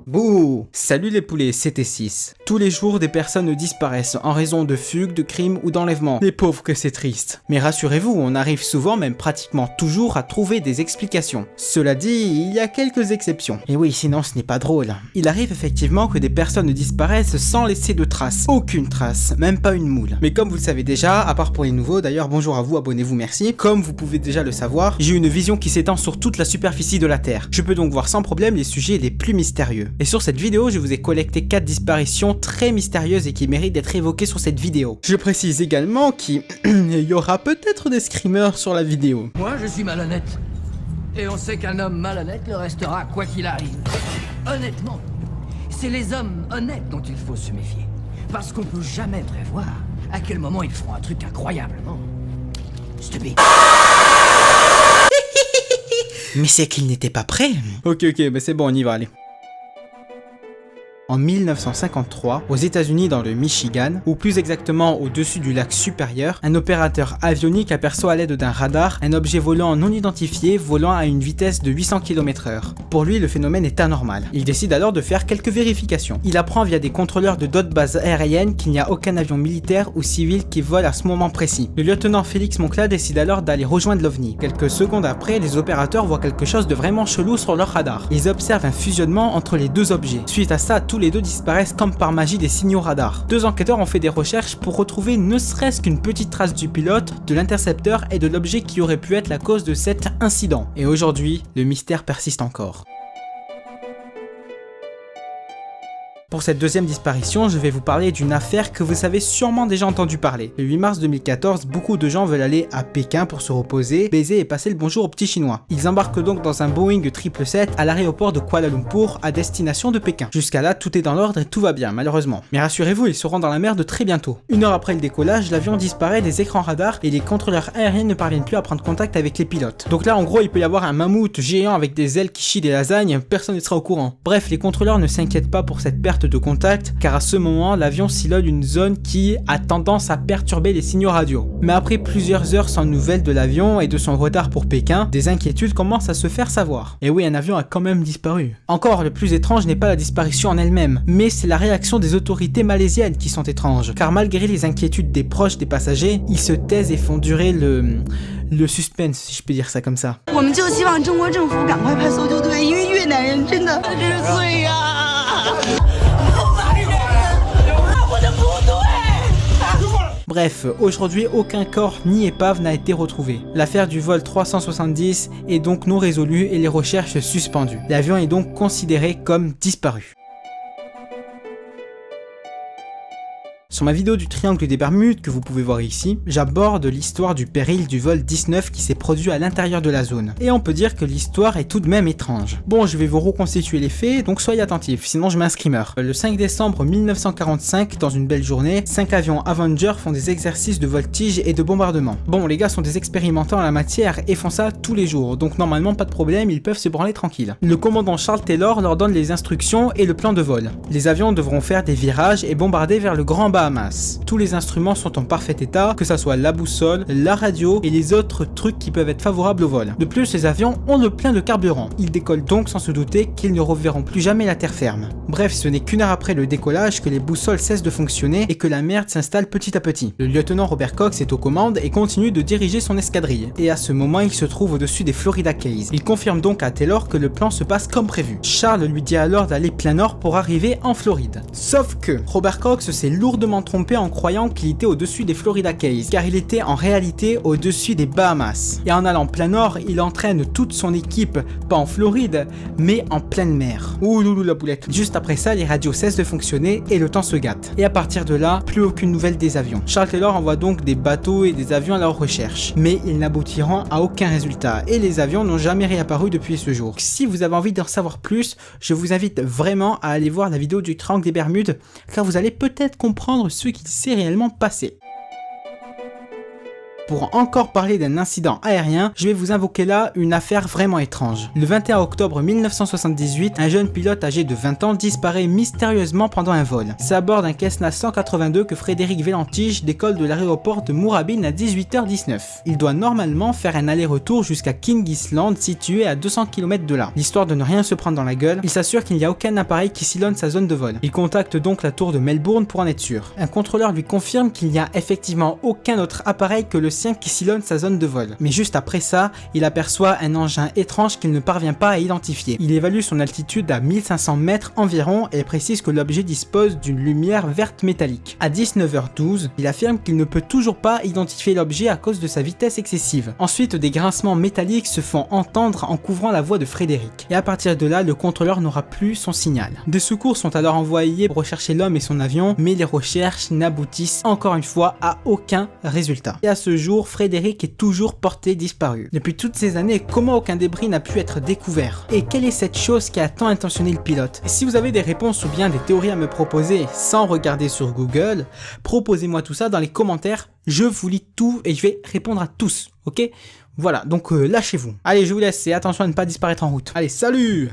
Bouh! Salut les poulets, c'était 6. Tous les jours, des personnes disparaissent en raison de fugues, de crimes ou d'enlèvements. Les pauvres que c'est triste. Mais rassurez-vous, on arrive souvent, même pratiquement toujours, à trouver des explications. Cela dit, il y a quelques exceptions. Et oui, sinon ce n'est pas drôle. Il arrive effectivement que des personnes disparaissent sans laisser de traces. Aucune trace, même pas une moule. Mais comme vous le savez déjà, à part pour les nouveaux, d'ailleurs bonjour à vous, abonnez-vous, merci. Comme vous pouvez déjà le savoir, j'ai une vision qui s'étend sur toute la superficie de la Terre. Je peux donc voir sans problème les sujets les plus mystérieux. Et sur cette vidéo, je vous ai collecté 4 disparitions très mystérieuses et qui méritent d'être évoquées sur cette vidéo. Je précise également qu'il y aura peut-être des screamers sur la vidéo. Moi, je suis malhonnête. Et on sait qu'un homme malhonnête le restera quoi qu'il arrive. Honnêtement, c'est les hommes honnêtes dont il faut se méfier. Parce qu'on peut jamais prévoir à quel moment ils feront un truc incroyablement stupide. Mais c'est qu'il n'était pas prêt. Ok, bah c'est bon, on y va, allez. En 1953, aux États-Unis dans le Michigan, ou plus exactement au-dessus du lac Supérieur, un opérateur avionique aperçoit à l'aide d'un radar un objet volant non identifié volant à une vitesse de 800 km/h. Pour lui, le phénomène est anormal. Il décide alors de faire quelques vérifications. Il apprend via des contrôleurs de d'autres bases aériennes qu'il n'y a aucun avion militaire ou civil qui vole à ce moment précis. Le lieutenant Félix Moncla décide alors d'aller rejoindre l'OVNI. Quelques secondes après, les opérateurs voient quelque chose de vraiment chelou sur leur radar. Ils observent un fusionnement entre les deux objets. Suite à ça, tous les deux disparaissent comme par magie des signaux radars. Deux enquêteurs ont fait des recherches pour retrouver ne serait-ce qu'une petite trace du pilote, de l'intercepteur et de l'objet qui aurait pu être la cause de cet incident. Et aujourd'hui, le mystère persiste encore. Pour cette deuxième disparition, je vais vous parler d'une affaire que vous avez sûrement déjà entendu parler. Le 8 mars 2014, beaucoup de gens veulent aller à Pékin pour se reposer, baiser et passer le bonjour aux petits chinois. Ils embarquent donc dans un Boeing 777 à l'aéroport de Kuala Lumpur à destination de Pékin. Jusqu'à là, tout est dans l'ordre et tout va bien, malheureusement. Mais rassurez-vous, ils seront dans la merde très bientôt. Une heure après le décollage, l'avion disparaît des écrans radars et les contrôleurs aériens ne parviennent plus à prendre contact avec les pilotes. Donc là, en gros, il peut y avoir un mammouth géant avec des ailes qui chient des lasagnes, personne ne sera au courant. Bref, les contrôleurs ne s'inquiètent pas pour cette perte de contact car à ce moment l'avion sillonne une zone qui a tendance à perturber les signaux radio. Mais après plusieurs heures sans nouvelles de l'avion et de son retard pour Pékin, des inquiétudes commencent à se faire savoir. Et oui, un avion a quand même disparu. Encore, le plus étrange n'est pas la disparition en elle-même, mais c'est la réaction des autorités malaisiennes qui sont étranges. Car malgré les inquiétudes des proches des passagers, ils se taisent et font durer le suspense, si je peux dire ça comme ça. Bref, aujourd'hui aucun corps ni épave n'a été retrouvé. L'affaire du vol 370 est donc non résolue et les recherches suspendues. L'avion est donc considéré comme disparu. Sur ma vidéo du triangle des Bermudes que vous pouvez voir ici, j'aborde l'histoire du péril du vol 19 qui s'est produit à l'intérieur de la zone. Et on peut dire que l'histoire est tout de même étrange. Bon, je vais vous reconstituer les faits, donc soyez attentifs, sinon je mets un screamer. Le 5 décembre 1945, dans une belle journée, 5 avions Avenger font des exercices de voltige et de bombardement. Bon, les gars sont des expérimentants en la matière et font ça tous les jours, donc normalement pas de problème, ils peuvent se branler tranquille. Le commandant Charles Taylor leur donne les instructions et le plan de vol. Les avions devront faire des virages et bombarder vers le Grand Bahamas. Tous les instruments sont en parfait état, que ça soit la boussole, la radio et les autres trucs qui peuvent être favorables au vol. De plus, les avions ont le plein de carburant. Ils décollent donc sans se douter qu'ils ne reverront plus jamais la terre ferme. Bref, ce n'est qu'une heure après le décollage que les boussoles cessent de fonctionner et que la merde s'installe petit à petit. Le lieutenant Robert Cox est aux commandes et continue de diriger son escadrille. Et à ce moment, il se trouve au-dessus des Florida Keys. Il confirme donc à Taylor que le plan se passe comme prévu. Charles lui dit alors d'aller plein nord pour arriver en Floride. Sauf que Robert Cox s'est lourdement trompé en croyant qu'il était au-dessus des Florida Keys, car il était en réalité au-dessus des Bahamas. Et en allant plein nord, il entraîne toute son équipe, pas en Floride, mais en pleine mer. Ouh loulou la boulette. Juste après ça, les radios cessent de fonctionner et le temps se gâte. Et à partir de là, plus aucune nouvelle des avions. Charles Taylor envoie donc des bateaux et des avions à leur recherche, mais ils n'aboutiront à aucun résultat, et les avions n'ont jamais réapparu depuis ce jour. Si vous avez envie d'en savoir plus, je vous invite vraiment à aller voir la vidéo du triangle des Bermudes, car vous allez peut-être comprendre ce qui s'est réellement passé. pour encore parler d'un incident aérien, je vais vous invoquer là une affaire vraiment étrange. Le 21 octobre 1978, un jeune pilote âgé de 20 ans disparaît mystérieusement pendant un vol. C'est à bord d'un Cessna 182 que Frédéric Vélantige décolle de l'aéroport de Moorabbin à 18h19. Il doit normalement faire un aller-retour jusqu'à King Island situé à 200 km de là. L'histoire de ne rien se prendre dans la gueule, il s'assure qu'il n'y a aucun appareil qui sillonne sa zone de vol. Il contacte donc la tour de Melbourne pour en être sûr. Un contrôleur lui confirme qu'il n'y a effectivement aucun autre appareil que le sien qui sillonne sa zone de vol. Mais juste après ça, il aperçoit un engin étrange qu'il ne parvient pas à identifier. Il évalue son altitude à 1500 mètres environ et précise que l'objet dispose d'une lumière verte métallique. À 19h12, il affirme qu'il ne peut toujours pas identifier l'objet à cause de sa vitesse excessive. Ensuite, des grincements métalliques se font entendre en couvrant la voix de Frédéric. Et à partir de là, le contrôleur n'aura plus son signal. Des secours sont alors envoyés pour rechercher l'homme et son avion, mais les recherches n'aboutissent encore une fois à aucun résultat. Et à ce jour, Frédéric est toujours porté disparu. Depuis toutes ces années, comment aucun débris n'a pu être découvert? Et quelle est cette chose qui a tant intentionné le pilote? Et si vous avez des réponses ou bien des théories à me proposer sans regarder sur Google, proposez-moi tout ça dans les commentaires. Je vous lis tout et je vais répondre à tous, ok? Voilà, donc lâchez-vous. Allez, je vous laisse et attention à ne pas disparaître en route. Allez, salut!